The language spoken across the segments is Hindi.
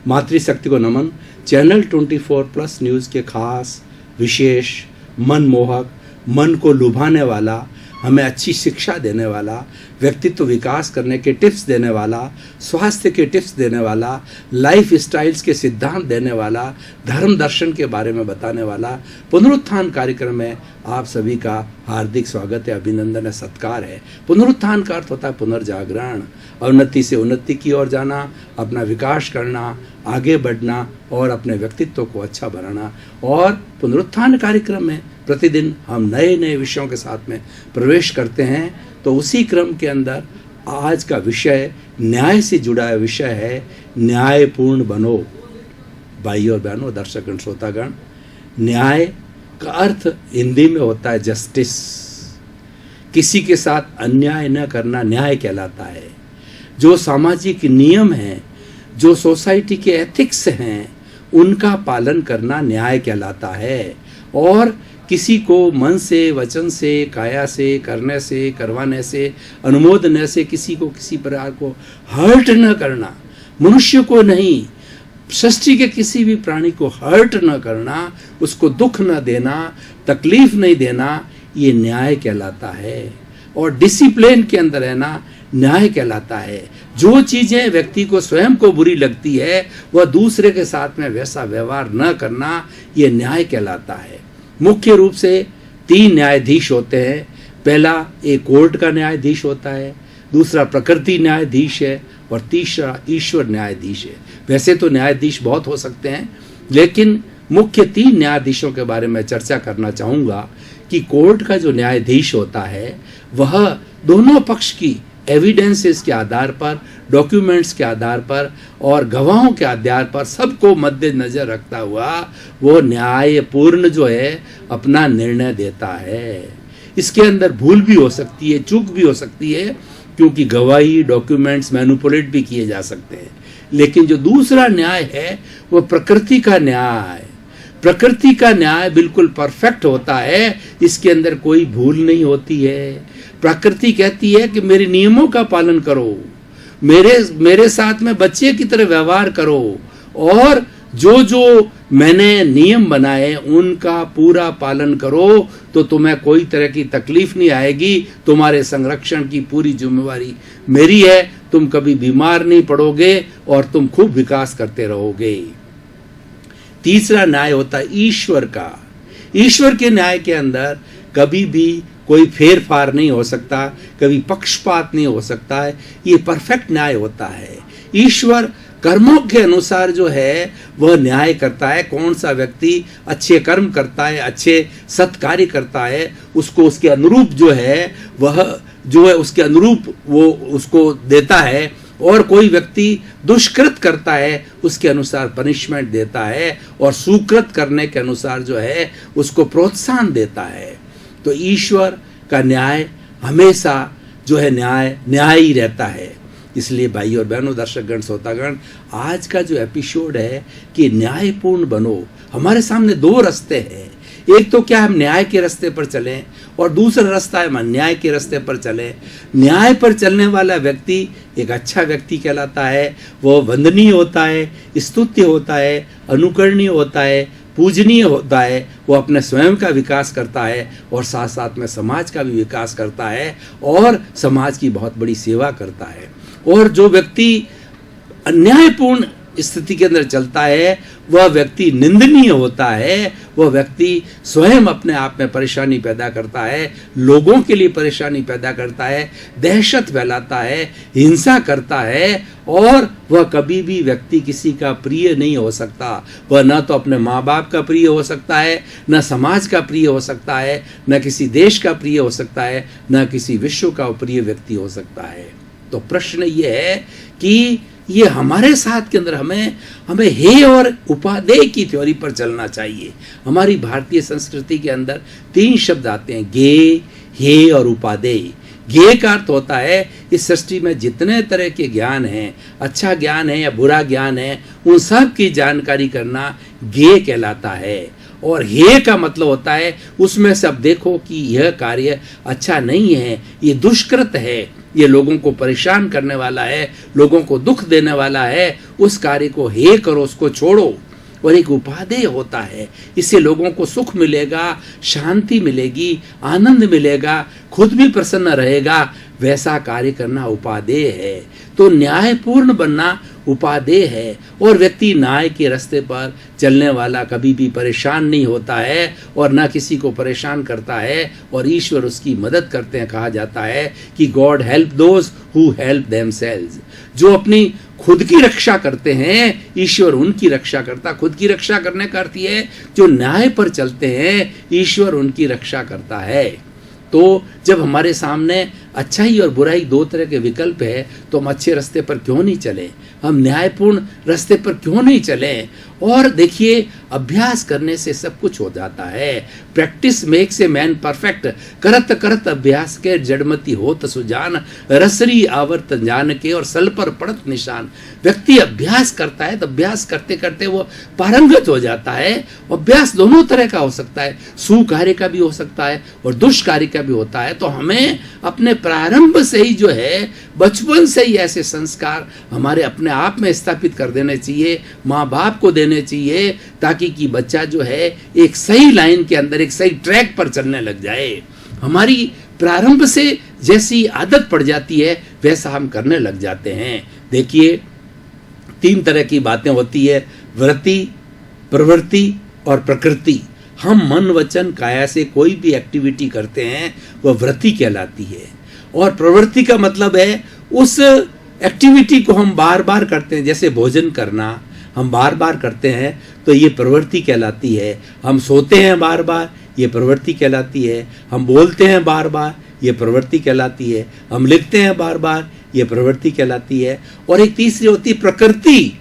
मातृशक्ति को नमन। चैनल 24+ न्यूज़ के खास विशेष मनमोहक, मन को लुभाने वाला, हमें अच्छी शिक्षा देने वाला, व्यक्तित्व विकास करने के टिप्स देने वाला, स्वास्थ्य के टिप्स देने वाला, लाइफ स्टाइल्स के सिद्धांत देने वाला, धर्म दर्शन के बारे में बताने वाला पुनरुत्थान कार्यक्रम में आप सभी का हार्दिक स्वागत है, अभिनंदन है, सत्कार है। पुनरुत्थान का अर्थ होता है पुनर्जागरण, अवनति से उन्नति की ओर जाना, अपना विकास करना, आगे बढ़ना और अपने व्यक्तित्व को अच्छा बनाना। और पुनरुत्थान कार्यक्रम में प्रतिदिन हम नए नए विषयों के साथ में प्रवेश करते हैं। तो उसी क्रम के अंदर आज का विषय न्याय से जुड़ा विषय है, न्यायपूर्ण बनो। भाई और बहनों, दर्शकगण, श्रोतागण, न्याय का अर्थ हिंदी में होता है जस्टिस। किसी के साथ अन्याय न करना न्याय कहलाता है। जो सामाजिक नियम हैं, जो सोसाइटी के एथिक्स हैं, उनका पालन करना न्याय कहलाता है। और किसी को मन से, वचन से, काया से, करने से, करवाने से, अनुमोदन से किसी को किसी प्रकार को हर्ट न करना, मनुष्य को नहीं, सृष्टि के किसी भी प्राणी को हर्ट न करना, उसको दुख न देना, तकलीफ नहीं देना, ये न्याय कहलाता है। और डिसिप्लिन के अंदर रहना न्याय कहलाता है। जो चीज़ें व्यक्ति को स्वयं को बुरी लगती है वह दूसरे के साथ में वैसा व्यवहार न करना, ये न्याय कहलाता है। मुख्य रूप से 3 न्यायाधीश होते हैं। पहला एक कोर्ट का न्यायाधीश होता है, दूसरा प्रकृति न्यायाधीश है और तीसरा ईश्वर न्यायाधीश है। वैसे तो न्यायाधीश बहुत हो सकते हैं, लेकिन मुख्य 3 न्यायाधीशों के बारे में चर्चा करना चाहूँगा कि कोर्ट का जो न्यायाधीश होता है वह दोनों पक्ष की एविडेंसेस के आधार पर, डॉक्यूमेंट्स के आधार पर और गवाहों के आधार पर सबको मद्देनजर रखता हुआ वो न्यायपूर्ण जो है अपना निर्णय देता है। इसके अंदर भूल भी हो सकती है, चूक भी हो सकती है, क्योंकि गवाही, डॉक्यूमेंट्स मैनिपुलेट भी किए जा सकते हैं। लेकिन जो दूसरा न्याय है वो प्रकृति का न्याय। प्रकृति का न्याय बिल्कुल परफेक्ट होता है, इसके अंदर कोई भूल नहीं होती है। प्रकृति कहती है कि मेरे नियमों का पालन करो, मेरे साथ में बच्चे की तरह व्यवहार करो और जो जो मैंने नियम बनाए उनका पूरा पालन करो, तो तुम्हें कोई तरह की तकलीफ नहीं आएगी। तुम्हारे संरक्षण की पूरी जिम्मेवारी मेरी है, तुम कभी बीमार नहीं पड़ोगे और तुम खूब विकास करते रहोगे। तीसरा न्याय होता है ईश्वर का। ईश्वर के न्याय के अंदर कभी भी कोई फेर फार नहीं हो सकता, कभी पक्षपात नहीं हो सकता है। ये परफेक्ट न्याय होता है। ईश्वर कर्मों के अनुसार जो है वह न्याय करता है। कौन सा व्यक्ति अच्छे कर्म करता है, अच्छे सत्कार्य करता है, उसको उसके अनुरूप जो है वह जो है उसके अनुरूप वो उसको देता है। और कोई व्यक्ति दुष्कृत करता है उसके अनुसार पनिशमेंट देता है और सुकृत करने के अनुसार जो है उसको प्रोत्साहन देता है। तो ईश्वर का न्याय हमेशा जो है न्याय ही रहता है। इसलिए भाई और बहनों, दर्शकगण, श्रोतागण, आज का जो एपिसोड है कि न्यायपूर्ण बनो, हमारे सामने 2 रास्ते हैं। एक तो क्या हम न्याय के रास्ते पर चलें और दूसरा रास्ता है हम अन्याय के रास्ते पर चलें। न्याय पर चलने वाला व्यक्ति एक अच्छा व्यक्ति कहलाता है। वो वंदनीय होता है, स्तुत्य होता है, अनुकरणीय होता है, पूजनीय होता है। वो अपने स्वयं का विकास करता है और साथ साथ में समाज का भी विकास करता है और समाज की बहुत बड़ी सेवा करता है। और जो व्यक्ति अन्यायपूर्ण स्थिति के अंदर चलता है वह व्यक्ति निंदनीय होता है। वह व्यक्ति स्वयं अपने आप में परेशानी पैदा करता है, लोगों के लिए परेशानी पैदा करता है, दहशत फैलाता है, हिंसा करता है और वह कभी भी व्यक्ति किसी का प्रिय नहीं हो सकता। वह न तो अपने माँ बाप का प्रिय हो सकता है, न समाज का प्रिय हो सकता है, न किसी देश का प्रिय हो सकता है, न किसी विश्व का प्रिय व्यक्ति हो सकता है। तो प्रश्न ये है कि ये हमारे साथ के अंदर हमें हे और उपादेय की थ्योरी पर चलना चाहिए। हमारी भारतीय संस्कृति के अंदर 3 शब्द आते हैं, गे, हे और उपादेय। गे का अर्थ होता है इस सृष्टि में जितने तरह के ज्ञान हैं, अच्छा ज्ञान है या बुरा ज्ञान है, उन सब की जानकारी करना गे कहलाता है। और हे का मतलब होता है उसमें से अब देखो कि यह कार्य अच्छा नहीं है, ये दुष्कृत है, ये लोगों को परेशान करने वाला है, लोगों को दुख देने वाला है, उस कार्य को हे करो, उसको छोड़ो। और एक उपादेय होता है, इससे लोगों को सुख मिलेगा, शांति मिलेगी, आनंद मिलेगा, खुद भी प्रसन्न रहेगा, वैसा कार्य करना उपादेय है। तो न्यायपूर्ण बनना उपादेय है। और व्यक्ति न्याय के रास्ते पर चलने वाला कभी भी परेशान नहीं होता है और ना किसी को परेशान करता है, और ईश्वर उसकी मदद करते हैं। कहा जाता है कि God help those who help themselves. जो अपनी खुद की रक्षा करते हैं, ईश्वर उनकी रक्षा करता। खुद की रक्षा करने का अर्थ ये है, जो न्याय पर चलते हैं, ईश्वर उनकी रक्षा करता है। तो जब हमारे सामने अच्छाई और बुराई दो तरह के विकल्प है, तो हम अच्छे रास्ते पर क्यों नहीं चले, हम न्यायपूर्ण रास्ते पर क्यों नहीं चलें। और देखिए, अभ्यास करने से सब कुछ हो जाता है। Practice makes a man perfect, करत करत अभ्यास के जड़मती होत सुजान, रसरी आवर्त जान के और सल पर पड़त निशान। व्यक्ति अभ्यास करता है तो अभ्यास करते करते वो पारंगत हो जाता है। अभ्यास दोनों तरह का हो सकता है, सुकार्य का भी हो सकता है और दुष्कार्य का भी होता है। तो हमें अपने प्रारंभ से ही जो है, बचपन से ही ऐसे संस्कार हमारे अपने आप में स्थापित कर देने चाहिए, माँ बाप को देने चाहिए, ताकि कि बच्चा जो है एक सही लाइन के अंदर, एक सही ट्रैक पर चलने लग जाए। हमारी प्रारंभ से जैसी आदत पड़ जाती है, वैसा हम करने लग जाते हैं। देखिए, 3 तरह की बातें होती है, वृत्ति, प्रवृत्ति और प्रकृति। हम मन वचन काया से कोई भी एक्टिविटी करते हैं, वह वृत्ति कहलाती है। और प्रवृत्ति का मतलब है उस एक्टिविटी को हम बार बार करते हैं। जैसे भोजन करना हम बार बार करते हैं, तो ये प्रवृत्ति कहलाती है। हम सोते हैं बार बार, ये प्रवृत्ति कहलाती है। हम बोलते हैं बार बार, ये प्रवृत्ति कहलाती है। हम लिखते हैं बार बार, ये प्रवृत्ति कहलाती है। और एक तीसरी होती है प्रकृति।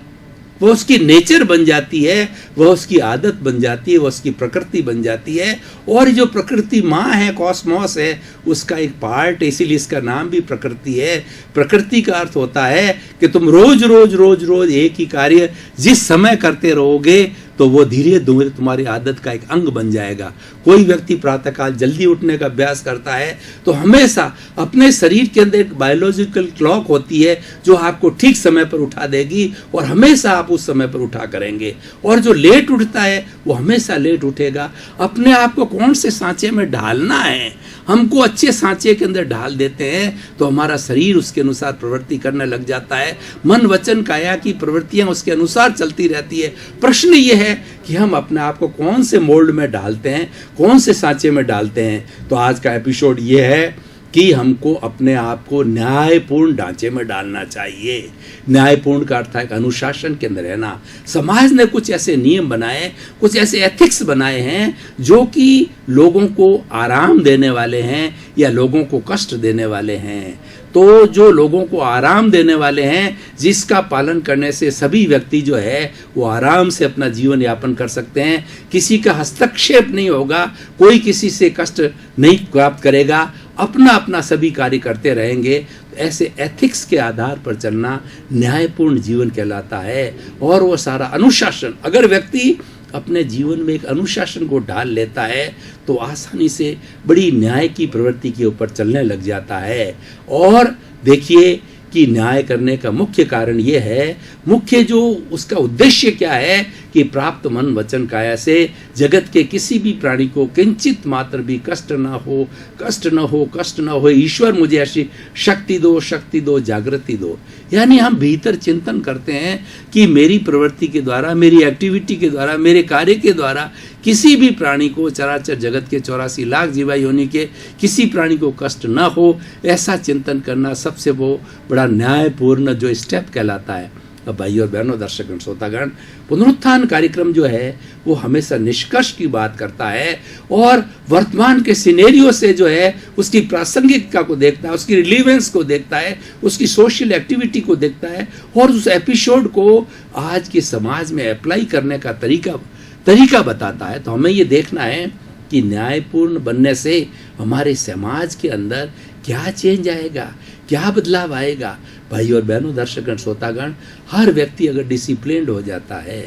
वो उसकी नेचर बन जाती है, वह उसकी आदत बन जाती है, वह उसकी प्रकृति बन जाती है। और जो प्रकृति माँ है, कॉस्मॉस है, उसका एक पार्ट है, इसीलिए इसका नाम भी प्रकृति है। प्रकृति का अर्थ होता है कि तुम रोज रोज रोज रोज एक ही कार्य जिस समय करते रहोगे, तो वो धीरे धीरे तुम्हारी आदत का एक अंग बन जाएगा। कोई व्यक्ति प्रातःकाल जल्दी उठने का अभ्यास करता है, तो हमेशा अपने शरीर के अंदर एक बायोलॉजिकल क्लॉक होती है, जो आपको ठीक समय पर उठा देगी, और हमेशा आप उस समय पर उठा करेंगे। और जो लेट उठता है, वो हमेशा लेट उठेगा। अपने आप को कौन से सांचे में ढालना है, हमको अच्छे सांचे के अंदर ढाल देते हैं, तो हमारा शरीर उसके अनुसार प्रवृत्ति करने लग जाता है। मन वचन काया की प्रवृत्तियां उसके अनुसार चलती रहती है। प्रश्न ये है कि हम अपने आप को कौन से मोल्ड में डालते हैं, कौन से सांचे में डालते हैं। तो आज का एपिसोड ये है कि हमको अपने आप को न्यायपूर्ण ढांचे में डालना चाहिए। न्यायपूर्ण का अर्थ है अनुशासन के अंदर रहना। समाज ने कुछ ऐसे नियम बनाए, कुछ ऐसे एथिक्स बनाए हैं, जो कि लोगों को आराम देने वाले हैं या लोगों को कष्ट देने वाले हैं। तो जो लोगों को आराम देने वाले हैं, जिसका पालन करने से सभी व्यक्ति जो है वो आराम से अपना जीवन यापन कर सकते हैं, किसी का हस्तक्षेप नहीं होगा, कोई किसी से कष्ट नहीं प्राप्त करेगा, अपना अपना सभी कार्य करते रहेंगे। तो ऐसे एथिक्स के आधार पर चलना न्यायपूर्ण जीवन कहलाता है। और वो सारा अनुशासन, अगर व्यक्ति अपने जीवन में एक अनुशासन को ढाल लेता है, तो आसानी से बड़ी न्याय की प्रवृत्ति के ऊपर चलने लग जाता है। और देखिए कि न्याय करने का मुख्य कारण ये है, मुख्य जो उसका उद्देश्य क्या है, कि प्राप्त मन वचन काया से जगत के किसी भी प्राणी को किंचित मात्र भी कष्ट ना हो, कष्ट न हो, कष्ट न हो। ईश्वर मुझे ऐसी शक्ति दो, शक्ति दो, जागृति दो। यानी हम भीतर चिंतन करते हैं कि मेरी प्रवृत्ति के द्वारा, मेरी एक्टिविटी के द्वारा, मेरे कार्य के द्वारा किसी भी प्राणी को, चराचर जगत के 84 लाख जीवा योनि के किसी प्राणी को कष्ट न हो, ऐसा चिंतन करना सबसे वो बड़ा न्यायपूर्ण जो स्टेप कहलाता है। अब भाई और बहनों, दर्शकगण, श्रोतागण, पुनरुत्थान कार्यक्रम जो है वो हमेशा निष्कर्ष की बात करता है और वर्तमान के सिनेरियो से जो है उसकी प्रासंगिकता को देखता है, उसकी रिलीवेंस को देखता है, उसकी सोशल एक्टिविटी को देखता है, और उस एपिसोड को आज के समाज में अप्लाई करने का तरीका बताता है। तो हमें ये देखना है कि न्यायपूर्ण बनने से हमारे समाज के अंदर क्या चेंज आएगा, क्या बदलाव आएगा। भाई और बहनों, दर्शकगण, श्रोतागण, हर व्यक्ति अगर डिसिप्लिन्ड हो जाता है,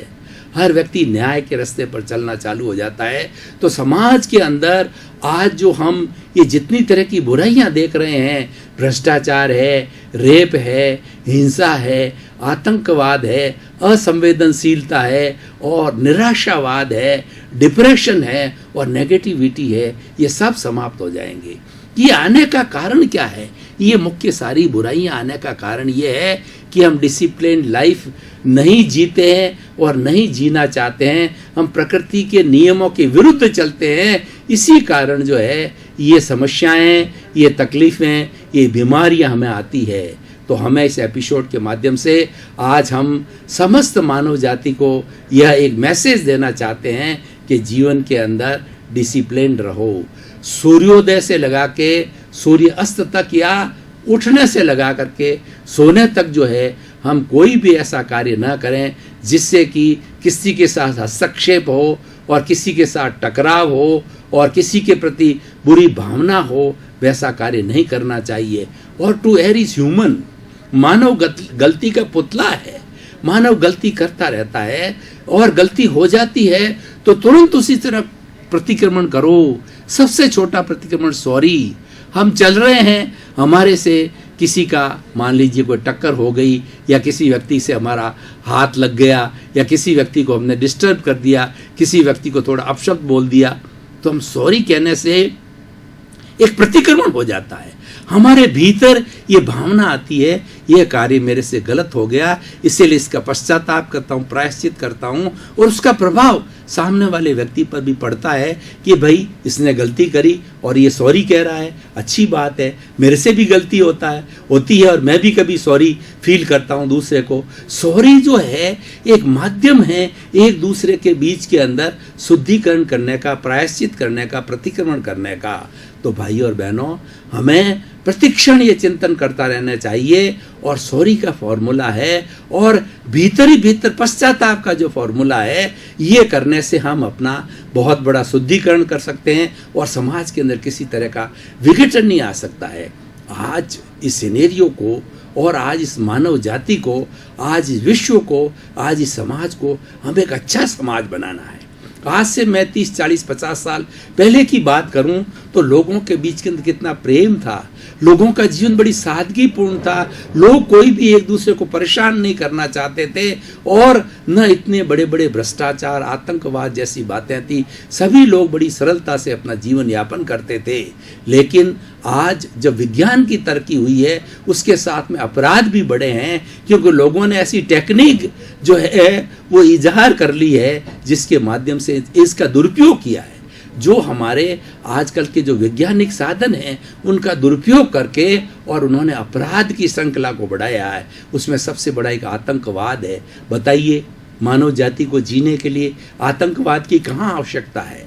हर व्यक्ति न्याय के रास्ते पर चलना चालू हो जाता है, तो समाज के अंदर आज जो हम ये जितनी तरह की बुराइयां देख रहे हैं, भ्रष्टाचार है, रेप है, हिंसा है, आतंकवाद है, असंवेदनशीलता है और निराशावाद है, डिप्रेशन है और नेगेटिविटी है, ये सब समाप्त हो जाएंगे। ये आने का कारण क्या है? ये मुख्य सारी बुराइयां आने का कारण ये है कि हम डिसिप्लिन लाइफ नहीं जीते हैं और नहीं जीना चाहते हैं, हम प्रकृति के नियमों के विरुद्ध चलते हैं। इसी कारण जो है ये समस्याएं, ये तकलीफ़ें, ये बीमारियां हमें आती है। तो हमें इस एपिसोड के माध्यम से आज हम समस्त मानव जाति को यह एक मैसेज देना चाहते हैं कि जीवन के अंदर डिसिप्लिन रहो। सूर्योदय से लगा के सूर्य अस्त तक या उठने से लगा करके सोने तक जो है हम कोई भी ऐसा कार्य ना करें जिससे कि किसी के साथ हस्तक्षेप हो और किसी के साथ टकराव हो और किसी के प्रति बुरी भावना हो, वैसा कार्य नहीं करना चाहिए। और टू एयर इज ह्यूमन, मानव गलती का पुतला है, मानव गलती करता रहता है और गलती हो जाती है तो तुरंत उसी तरह प्रतिक्रमण करो। सबसे छोटा प्रतिक्रमण सॉरी। हम चल रहे हैं, हमारे से किसी का मान लीजिए कोई टक्कर हो गई या किसी व्यक्ति से हमारा हाथ लग गया या किसी व्यक्ति को हमने डिस्टर्ब कर दिया, किसी व्यक्ति को थोड़ा अपशब्द बोल दिया, तो हम सॉरी कहने से एक प्रतिक्रमण हो जाता है। हमारे भीतर ये भावना आती है ये कार्य मेरे से गलत हो गया, इसीलिए इसका पश्चाताप करता हूँ, प्रायश्चित करता हूँ और उसका प्रभाव सामने वाले व्यक्ति पर भी पड़ता है कि भाई इसने गलती करी और ये सॉरी कह रहा है, अच्छी बात है, मेरे से भी गलती होती है और मैं भी कभी सॉरी फील करता हूँ दूसरे को। सॉरी जो है एक माध्यम है एक दूसरे के बीच के अंदर शुद्धिकरण करने का, प्रायश्चित करने का, प्रतिक्रमण करने का। तो भाई और बहनों, हमें प्रतिक्षण ये चिंतन करता रहना चाहिए और सॉरी का फॉर्मूला है और भीतर ही भीतर पश्चाताप का जो फॉर्मूला है, ये करने से हम अपना बहुत बड़ा शुद्धिकरण कर सकते हैं और समाज के अंदर किसी तरह का विघटन नहीं आ सकता है। आज इस सिनेरियो को और आज इस मानव जाति को, आज इस विश्व को, आज इस समाज को हमें एक अच्छा समाज बनाना है। आज से मैं 30, 40, 50 साल पहले की बात करूं तो लोगों के बीच के अंदर कितना प्रेम था, लोगों का जीवन बड़ी सादगीपूर्ण था, लोग कोई भी एक दूसरे को परेशान नहीं करना चाहते थे और न इतने बड़े बड़े भ्रष्टाचार, आतंकवाद जैसी बातें थी। सभी लोग बड़ी सरलता से अपना जीवन यापन करते थे। लेकिन आज जब विज्ञान की तरक्की हुई है उसके साथ में अपराध भी बढ़े हैं, क्योंकि लोगों ने ऐसी टेक्निक जो है वो इजहार कर ली है जिसके माध्यम से इसका दुरुपयोग किया है। जो हमारे आजकल के जो वैज्ञानिक साधन हैं उनका दुरुपयोग करके और उन्होंने अपराध की श्रृंखला को बढ़ाया है। उसमें सबसे बड़ा एक आतंकवाद है। बताइए, मानव जाति को जीने के लिए आतंकवाद की कहाँ आवश्यकता है?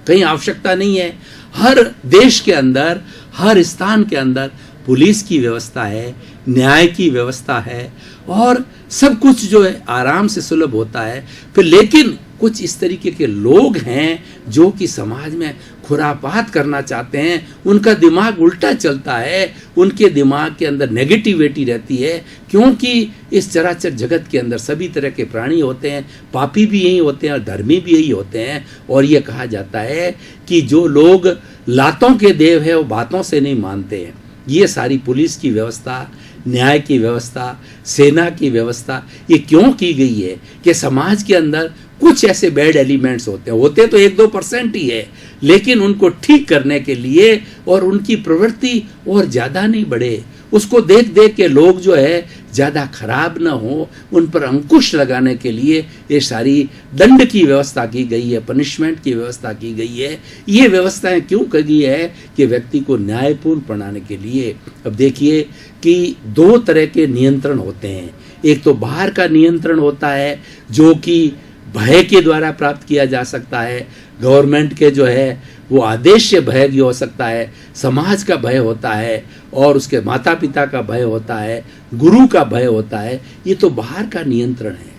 कहीं आवश्यकता नहीं है। हर देश के अंदर, हर स्थान के अंदर पुलिस की व्यवस्था है, न्याय की व्यवस्था है और सब कुछ जो है आराम से सुलभ होता है। फिर लेकिन कुछ इस तरीके के लोग हैं जो कि समाज में खुरापात करना चाहते हैं, उनका दिमाग उल्टा चलता है, उनके दिमाग के अंदर नेगेटिविटी रहती है, क्योंकि इस चराचर जगत के अंदर सभी तरह के प्राणी होते हैं, पापी भी यही होते हैं और धर्मी भी यही होते हैं। और ये कहा जाता है कि जो लोग लातों के देव है वो बातों से नहीं मानते हैं। ये सारी पुलिस की व्यवस्था, न्याय की व्यवस्था, सेना की व्यवस्था ये क्यों की गई है कि समाज के अंदर कुछ ऐसे बैड एलिमेंट्स होते तो 1-2% ही है, लेकिन उनको ठीक करने के लिए और उनकी प्रवृत्ति और ज़्यादा नहीं बढ़े, उसको देख देख के लोग जो है ज़्यादा खराब ना हो, उन पर अंकुश लगाने के लिए ये सारी दंड की व्यवस्था की गई है, पनिशमेंट की व्यवस्था की गई है। ये व्यवस्थाएं क्यों की गई है कि व्यक्ति को न्यायपूर्ण बनाने के लिए। अब देखिए कि 2 तरह के नियंत्रण होते हैं। एक तो बाहर का नियंत्रण होता है जो कि भय के द्वारा प्राप्त किया जा सकता है, गवर्नमेंट के जो है वो आदेश से भय हो सकता है, समाज का भय होता है और उसके माता पिता का भय होता है, गुरु का भय होता है। ये तो बाहर का नियंत्रण है।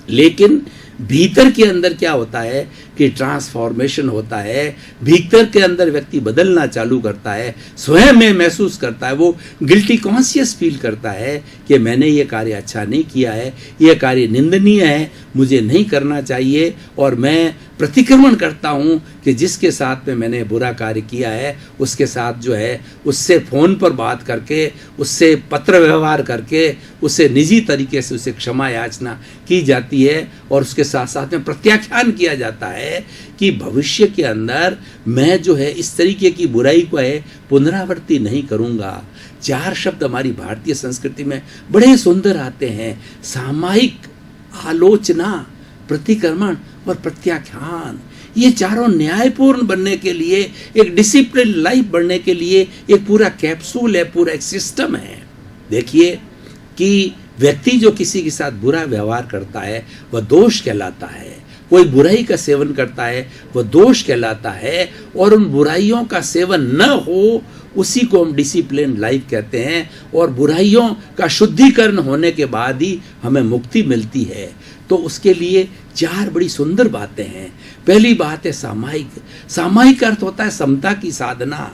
लेकिन भीतर के अंदर क्या होता है कि ट्रांसफॉर्मेशन होता है। भीतर के अंदर व्यक्ति बदलना चालू करता है, स्वयं में महसूस करता है, वो गिल्टी कॉन्शियस फील करता है कि मैंने ये कार्य अच्छा नहीं किया है, ये कार्य निंदनीय है मुझे नहीं करना चाहिए और मैं प्रतिक्रमण करता हूँ कि जिसके साथ में मैंने बुरा कार्य किया है उसके साथ जो है उससे फ़ोन पर बात करके, उससे पत्र व्यवहार करके, उससे निजी तरीके से उसे क्षमा याचना की जाती है और उसके साथ साथ में प्रत्याख्यान किया जाता है कि भविष्य के अंदर मैं जो है इस तरीके की बुराई को है पुनरावृत्ति नहीं करूँगा। 4 शब्द हमारी भारतीय संस्कृति में बड़े सुंदर आते हैं, सामायिक, आलोचना, प्रतिक्रमण और प्रत्याख्यान। ये चारों न्यायपूर्ण बनने के लिए, एक डिसिप्लिन लाइफ बनने के लिए एक पूरा कैप्सूल है, पूरा एक सिस्टम है। देखिए कि व्यक्ति जो किसी के साथ बुरा व्यवहार करता है वह दोष कहलाता है, कोई बुराई का सेवन करता है वह दोष कहलाता है, और उन बुराइयों का सेवन न हो उसी को हम डिसिप्लिन लाइफ कहते हैं। और बुराइयों का शुद्धिकरण होने के बाद ही हमें मुक्ति मिलती है। तो उसके लिए 4 बड़ी सुंदर बातें हैं। पहली बात है सामायिक। सामायिक अर्थ होता है समता की साधना,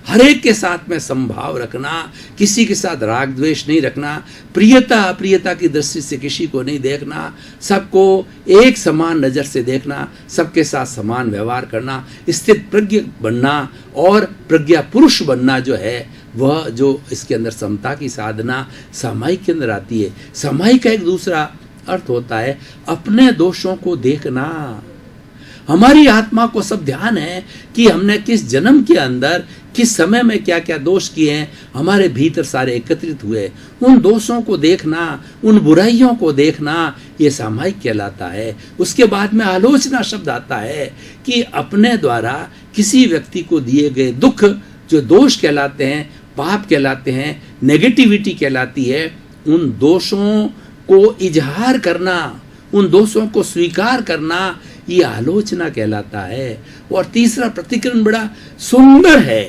हर एक के साथ में समभाव रखना, किसी के साथ राग द्वेष नहीं रखना, प्रियता अप्रियता की दृष्टि से किसी को नहीं देखना, सबको एक समान नज़र से देखना, सबके साथ समान व्यवहार करना, स्थित प्रज्ञ बनना और प्रज्ञा पुरुष बनना जो है वह जो इसके अंदर समता की साधना सामायिक के अंदर आती है। सामायिक का एक दूसरा अर्थ होता है अपने दोषों को देखना। हमारी आत्मा को सब ध्यान है कि हमने किस जन्म के अंदर किस समय में क्या क्या दोष किए हैं, हमारे भीतर सारे एकत्रित हुए। उन दोषों को देखना, उन बुराइयों को देखना, ये सामायिक कहलाता है। उसके बाद में आलोचना शब्द आता है कि अपने द्वारा किसी व्यक्ति को दिए गए दुख जो दोष कहलाते हैं, पाप कहलाते हैं, नेगेटिविटी कहलाती है, उन दोषों को इजहार करना, उन दोषों को स्वीकार करना, ये आलोचना कहलाता है। और तीसरा प्रतिक्रमण बड़ा सुंदर है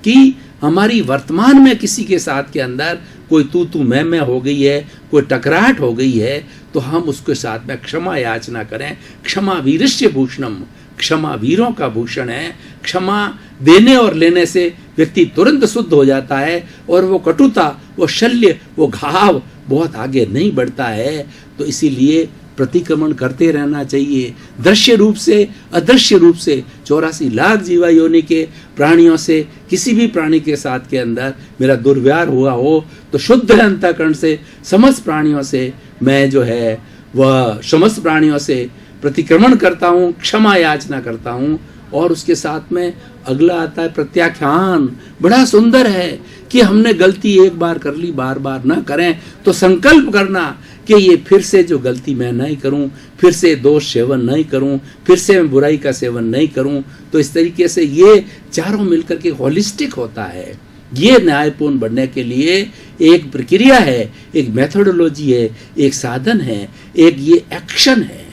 कि हमारी वर्तमान में किसी के साथ के अंदर कोई तू मैं हो गई है, कोई टकराहट हो गई है, तो हम उसके साथ में क्षमा याचना करें। क्षमा वीरस्य भूषणम, क्षमा वीरों का भूषण है। क्षमा देने और लेने से व्यक्ति तुरंत शुद्ध हो जाता है और वो कटुता, वो शल्य, वो घाव बहुत आगे नहीं बढ़ता है। तो इसीलिए प्रतिक्रमण करते रहना चाहिए, दृश्य रूप से अदृश्य रूप से। 84 लाख जीवा योनि के प्राणियों से किसी भी प्राणी के साथ के अंदर मेरा दुर्व्यवहार हुआ हो तो शुद्ध अंतःकरण से समस्त प्राणियों से मैं जो है वह समस्त प्राणियों से प्रतिक्रमण करता हूँ, क्षमा याचना करता हूँ। और उसके साथ में अगला आता है प्रत्याख्यान। बड़ा सुंदर है कि हमने गलती एक बार कर ली, बार बार ना करें। तो संकल्प करना कि ये फिर से जो गलती मैं नहीं करूं, फिर से दोष सेवन नहीं करूं, फिर से मैं बुराई का सेवन नहीं करूं। तो इस तरीके से ये चारों मिलकर के होलिस्टिक होता है। ये न्यायपूर्ण बनने के लिए एक प्रक्रिया है, एक मेथोडोलॉजी है, एक साधन है, एक ये एक्शन है।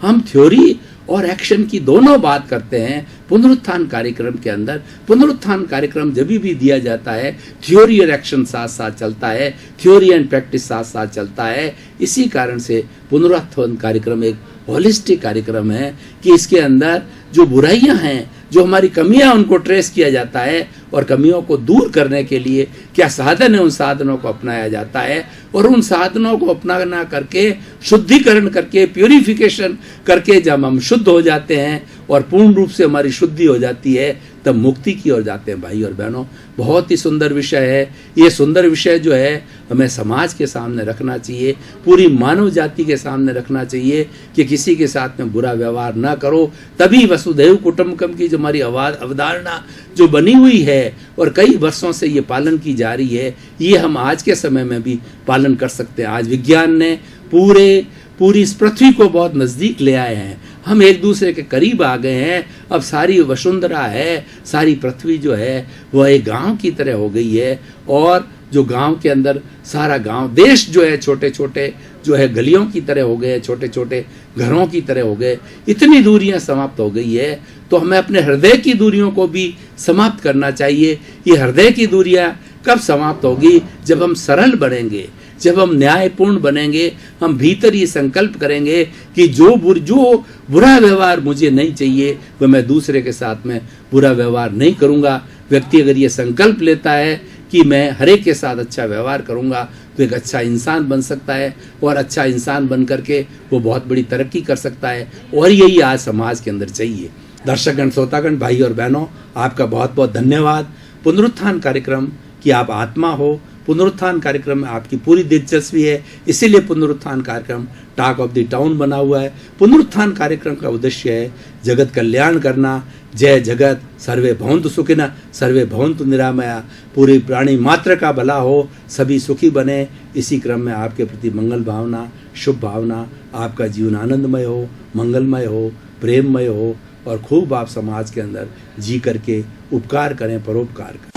हम थ्योरी और एक्शन की दोनों बात करते हैं पुनरुत्थान कार्यक्रम के अंदर। पुनरुत्थान कार्यक्रम जब भी दिया जाता है थ्योरी और एक्शन साथ साथ चलता है, थ्योरी एंड प्रैक्टिस साथ साथ चलता है। इसी कारण से पुनरुत्थान कार्यक्रम एक होलिस्टिक कार्यक्रम है कि इसके अंदर जो बुराइयां हैं, जो हमारी कमियां, उनको ट्रेस किया जाता है और कमियों को दूर करने के लिए क्या साधन है, उन साधनों को अपनाया जाता है। और उन साधनों को अपनाना करके, शुद्धिकरण करके, प्यूरिफिकेशन करके जब हम शुद्ध हो जाते हैं और पूर्ण रूप से हमारी शुद्धि हो जाती है, तब मुक्ति की ओर जाते हैं। भाई और बहनों, बहुत ही सुंदर विषय है। ये सुंदर विषय जो है हमें समाज के सामने रखना चाहिए, पूरी मानव जाति के सामने रखना चाहिए कि किसी के साथ में बुरा व्यवहार ना करो। तभी वसुधैव कुटुंबकम की जो हमारी अवधारणा जो बनी हुई है और कई वर्षों से ये पालन की जा रही है, ये हम आज के समय में भी पालन कर सकते हैं। आज विज्ञान ने पूरी इस पृथ्वी को बहुत नज़दीक ले आए हैं। हम एक दूसरे के करीब आ गए हैं। अब सारी वसुंधरा है, सारी पृथ्वी जो है वह एक गांव की तरह हो गई है। और जो गांव के अंदर सारा गांव, देश जो है छोटे छोटे जो है गलियों की तरह हो गए, छोटे छोटे घरों की तरह हो गए। इतनी दूरियां समाप्त हो गई है। तो हमें अपने हृदय की दूरियों को भी समाप्त करना चाहिए। ये हृदय की दूरियां कब समाप्त होगी? जब हम सरल बनेंगे, जब हम न्यायपूर्ण बनेंगे। हम भीतर ये संकल्प करेंगे कि जो बुरा व्यवहार मुझे नहीं चाहिए वह मैं दूसरे के साथ में बुरा व्यवहार नहीं करूंगा। व्यक्ति अगर ये संकल्प लेता है कि मैं हर एक के साथ अच्छा व्यवहार करूंगा, तो एक अच्छा इंसान बन सकता है और अच्छा इंसान बन करके वो बहुत बड़ी तरक्की कर सकता है। और यही आज समाज के अंदर चाहिए। दर्शकगण, श्रोतागण, भाई और बहनों, आपका बहुत बहुत धन्यवाद। पुनरुत्थान कार्यक्रम की आप आत्मा हो, पुनरुत्थान कार्यक्रम में आपकी पूरी दिलचस्पी है, इसीलिए पुनरुत्थान कार्यक्रम टॉक ऑफ द टाउन बना हुआ है। पुनरुत्थान कार्यक्रम का उद्देश्य है जगत कल्याण करना। जय जगत सर्वे भवन्तु सुखिनः, सर्वे भवन्तु निरामया। पूरी प्राणी मात्र का भला हो, सभी सुखी बने। इसी क्रम में आपके प्रति मंगल भावना, शुभ भावना, आपका जीवन आनंदमय हो, मंगलमय हो, प्रेममय हो और खूब आप समाज के अंदर जी करके उपकार करें, परोपकार करें।